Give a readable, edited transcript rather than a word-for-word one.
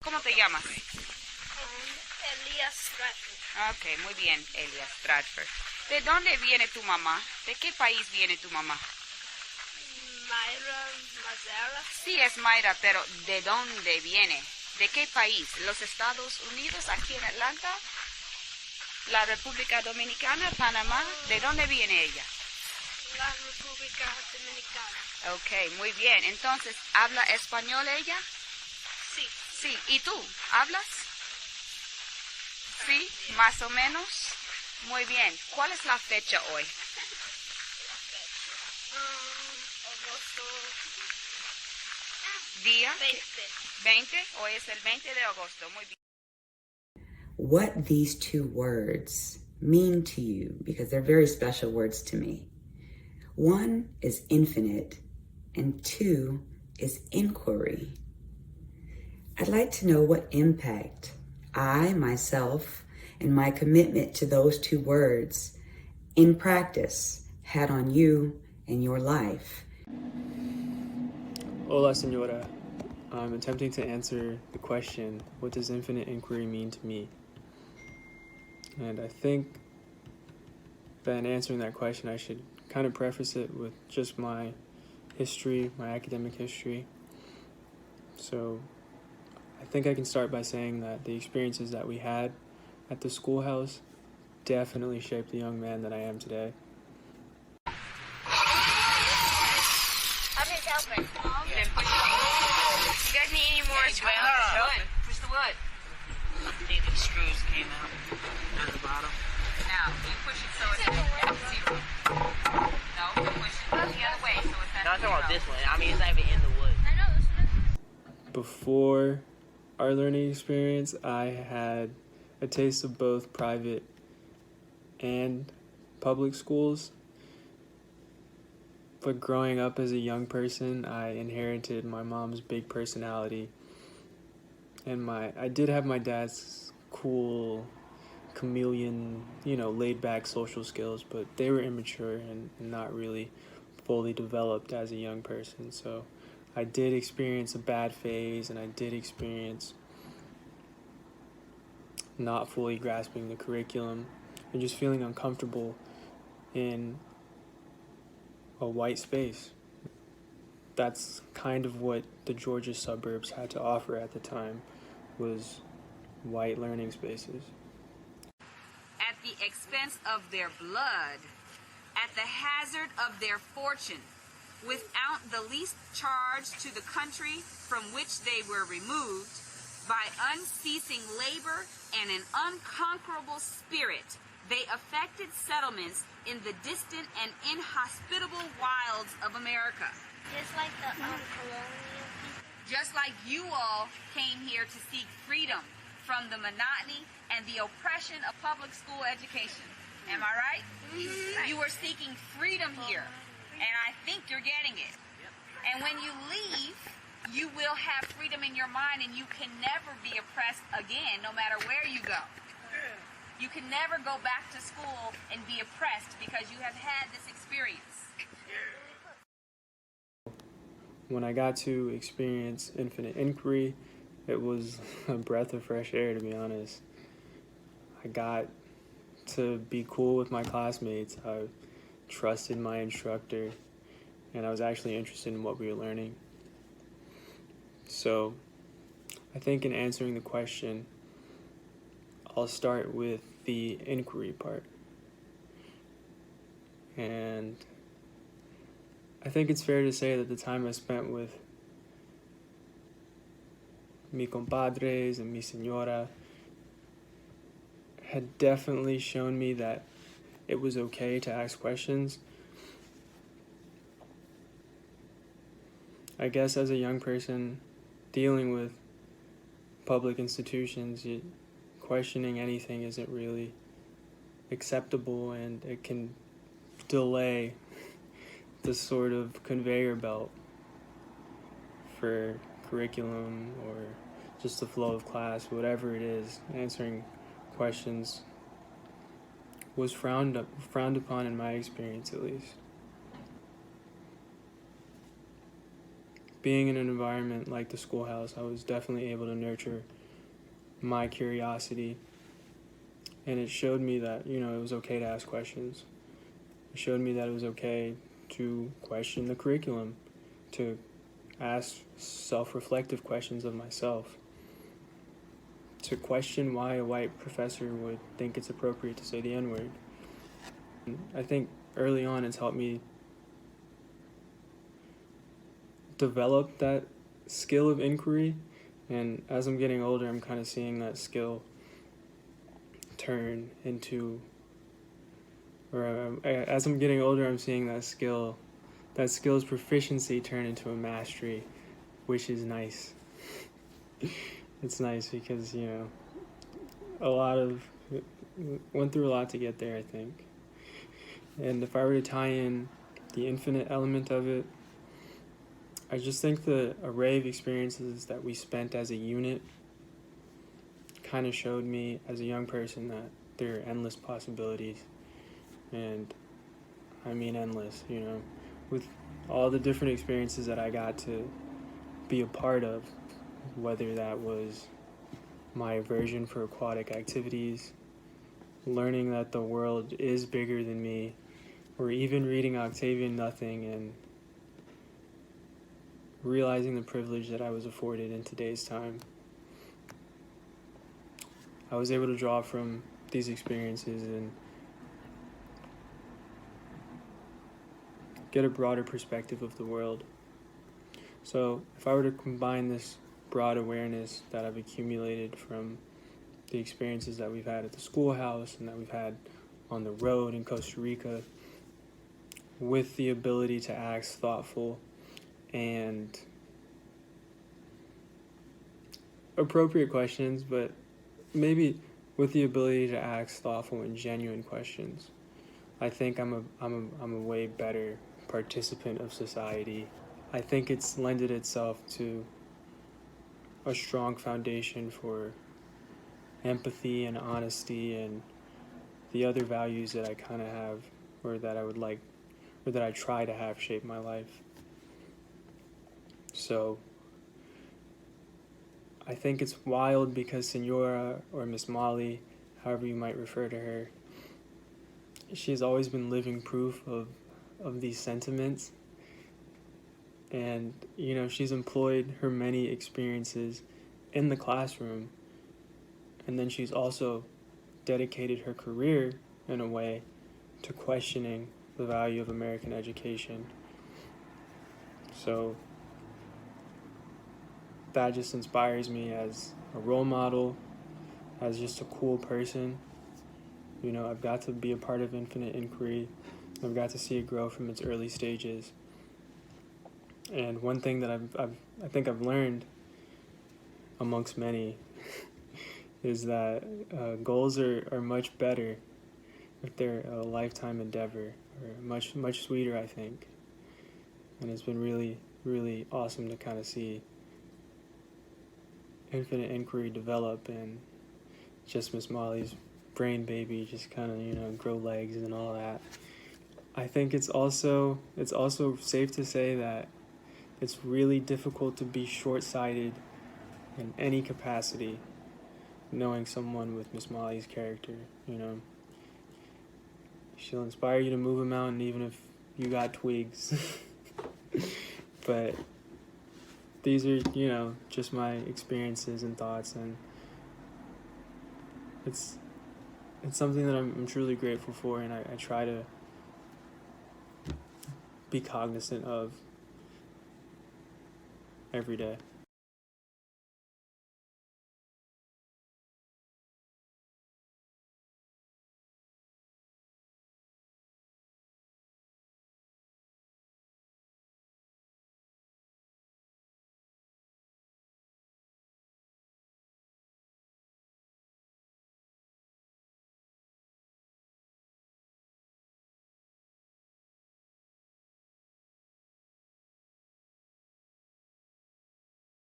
¿Cómo te llamas? Elias Stratford. Ok, muy bien, Elias Stratford. ¿De dónde viene tu mamá? ¿De qué país viene tu mamá? Mayra Mazera. Sí, es Mayra, pero ¿de dónde viene? ¿De qué país? ¿Los Estados Unidos, aquí en Atlanta? ¿La República Dominicana, Panamá? ¿De dónde viene ella? La República Dominicana. Ok, muy bien. Entonces, ¿habla español ella? Sí. Sí. ¿Y tú? ¿Hablas? Sí, más o menos. Muy bien. ¿Cuál es la fecha hoy? Agosto ¿Día? 20. 20. Hoy es el 20 de agosto. Muy bien. What these two words mean to you, because they're very special words to me. One is infinite, and two is inquiry. I'd like to know what impact I, myself, and my commitment to those two words in practice had on you and your life. Hola, señora. I'm attempting to answer the question, what does infinite inquiry mean to me? And I think that in answering that question, I should kind of preface it with just my history, my academic history. So I think I can start by saying that the experiences that we had at the schoolhouse definitely shaped the young man that I am today. I'm his helper. You guys need any more? Push the wood. I think these screws came out at the bottom. Now, you push it so it's at zero. No, you push it the other way so it's at No, I'm talking about zero. this one. I mean, it's not even in the wood. I know this one. Before our learning experience, I had a taste of both private and public schools. But growing up as a young person, I inherited my mom's big personality. And I did have my dad's cool, chameleon, laid back social skills, but they were immature and not really fully developed as a young person. So I did experience a bad phase, and I did experience not fully grasping the curriculum and just feeling uncomfortable in a white space. That's kind of what the Georgia suburbs had to offer at the time, was white learning spaces. At the expense of their blood, at the hazard of their fortune, without the least charge to the country from which they were removed, by unceasing labor and an unconquerable spirit, they effected settlements in the distant and inhospitable wilds of America. Just like the colonial people. Just like you all came here to seek freedom from the monotony and the oppression of public school education. Am I right? Mm-hmm. You were seeking freedom here, and I think you're getting it. And when you leave, you will have freedom in your mind, and you can never be oppressed again, no matter where you go. You can never go back to school and be oppressed because you have had this experience. When I got to experience infinite inquiry, it was a breath of fresh air, to be honest. I got to be cool with my classmates. I trusted my instructor, and I was actually interested in what we were learning. So I think in answering the question, I'll start with the inquiry part. And I think it's fair to say that the time I spent with mi compadres and mi señora had definitely shown me that it was okay to ask questions. I guess as a young person dealing with public institutions, questioning anything isn't really acceptable, and it can delay the sort of conveyor belt for curriculum or just the flow of class, whatever it is. Answering questions was frowned upon in my experience, at least. being in an environment like the schoolhouse, I was definitely able to nurture my curiosity. And it showed me that, you know, it was okay to ask questions. It showed me that it was okay to question the curriculum, to ask self-reflective questions of myself, to question why a white professor would think it's appropriate to say the N-word. And I think early on it's helped me develop that skill of inquiry, and as I'm getting older, I'm kind of seeing that skill turn into, as I'm getting older, I'm seeing that skill's proficiency turn into a mastery, which is nice. It's nice because, you know, went through a lot to get there, I think. And if I were to tie in the infinite element of it, I just think the array of experiences that we spent as a unit kind of showed me as a young person that there are endless possibilities. And I mean endless, you know, with all the different experiences that I got to be a part of, whether that was my aversion for aquatic activities, learning that the world is bigger than me, or even reading Octavian Nothing and realizing the privilege that I was afforded in today's time. I was able to draw from these experiences and get a broader perspective of the world. So if I were to combine this broad awareness that I've accumulated from the experiences that we've had at the schoolhouse and that we've had on the road in Costa Rica, with the ability to ask thoughtful and appropriate questions, but maybe with the ability to ask thoughtful and genuine questions, I think I'm a way better participant of society. I think it's lended itself to a strong foundation for empathy and honesty and the other values that I kind of have, or that I would like, or that I try to have shape my life. So I think it's wild because Senora, or Miss Molly, however you might refer to her, she's always been living proof of these sentiments. And, you know, she's employed her many experiences in the classroom, and then she's also dedicated her career in a way to questioning the value of American education. So that just inspires me as a role model, as just a cool person. You know, I've got to be a part of Infinite Inquiry. I've got to see it grow from its early stages. And one thing that I think I've learned amongst many is that goals are much better if they're a lifetime endeavor, or much sweeter, I think. And it's been really, really awesome to kind of see Infinite Inquiry develop, and just Miss Molly's brain baby just kind of, you know, grow legs and all that. I think it's also safe to say that it's really difficult to be short-sighted in any capacity, knowing someone with Miss Molly's character. You know, she'll inspire you to move a mountain even if you got twigs. But these are, you know, just my experiences and thoughts, and it's something that I'm truly grateful for, and I try to be cognizant of every day.